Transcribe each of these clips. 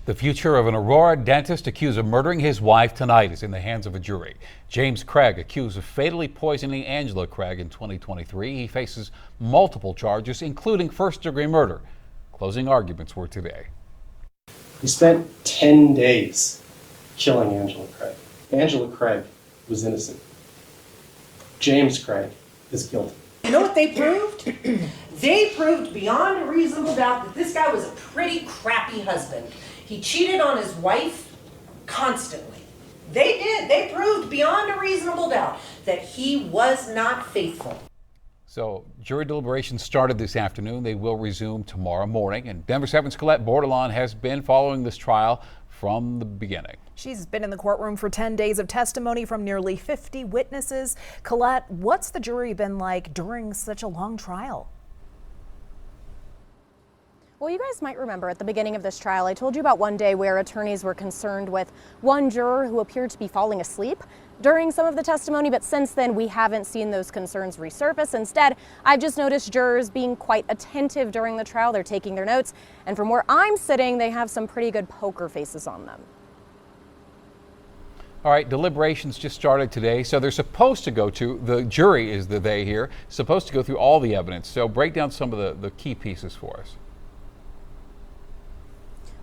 The future of an Aurora dentist accused of murdering his wife tonight is in the hands of a jury. James Craig, accused of fatally poisoning Angela Craig in 2023. He faces multiple charges, including first-degree murder. Closing arguments were today. He spent 10 days killing Angela Craig. Angela Craig was innocent. James Craig is guilty. You know what they proved? They proved beyond a reasonable doubt that this guy was a pretty crappy husband. He cheated on his wife constantly. They did. They proved beyond a reasonable doubt that he was not faithful. So jury deliberations started this afternoon. They will resume tomorrow morning. And Denver 7's Colette Bordelon has been following this trial from the beginning. She's been in the courtroom for 10 days of testimony from nearly 50 witnesses. Colette, what's the jury been like during such a long trial? Well, you guys might remember at the beginning of this trial, I told you about one day where attorneys were concerned with one juror who appeared to be falling asleep during some of the testimony, but since then we haven't seen those concerns resurface. Instead, I've just noticed jurors being quite attentive during the trial. They're taking their notes, and from where I'm sitting, they have some pretty good poker faces on them. All right, deliberations just started today, so they're supposed to go to, the jury is the they here, supposed to go through all the evidence. So break down some of the key pieces for us.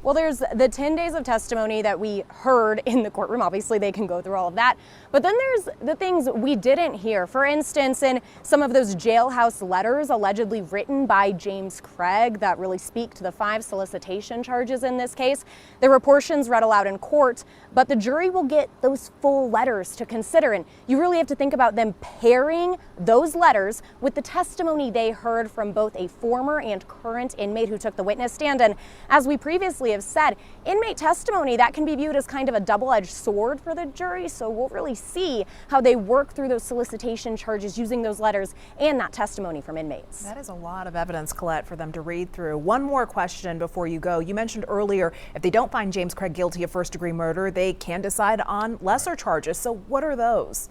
Well, there's the 10 days of testimony that we heard in the courtroom. Obviously, they can go through all of that. But then there's the things we didn't hear. For instance, in some of those jailhouse letters allegedly written by James Craig that really speak to the 5 solicitation charges in this case, there were portions read aloud in court, but the jury will get those full letters to consider. And you really have to think about them pairing those letters with the testimony they heard from both a former and current inmate who took the witness stand. And as we previously have said, inmate testimony, that can be viewed as kind of a double-edged sword for the jury, so we'll really see how they work through those solicitation charges using those letters and that testimony from inmates. That is a lot of evidence, Colette, for them to read through. One more question before you go. You mentioned earlier if they don't find James Craig guilty of first-degree murder, they can decide on lesser charges. So what are those?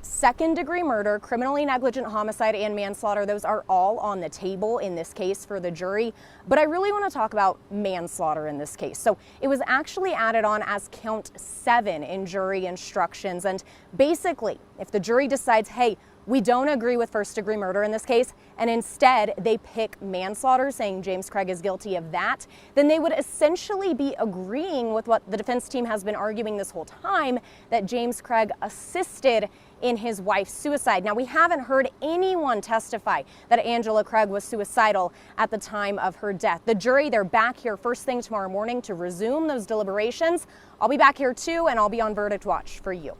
Second-degree murder, criminally negligent homicide, and manslaughter, those are all on the table in this case for the jury. But I really want to talk about manslaughter in this case. So it was actually added on as count 7 in jury instructions. And basically, if the jury decides, hey, we don't agree with first-degree murder in this case, and instead they pick manslaughter, saying James Craig is guilty of that, then they would essentially be agreeing with what the defense team has been arguing this whole time, that James Craig assisted in his wife's suicide. Now, we haven't heard anyone testify that Angela Craig was suicidal at the time of her death. The jury, they're back here first thing tomorrow morning to resume those deliberations. I'll be back here too, and I'll be on verdict watch for you.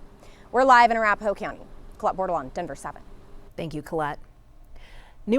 We're live in Arapahoe County. Colette Bordelon, Denver 7. Thank you, Colette.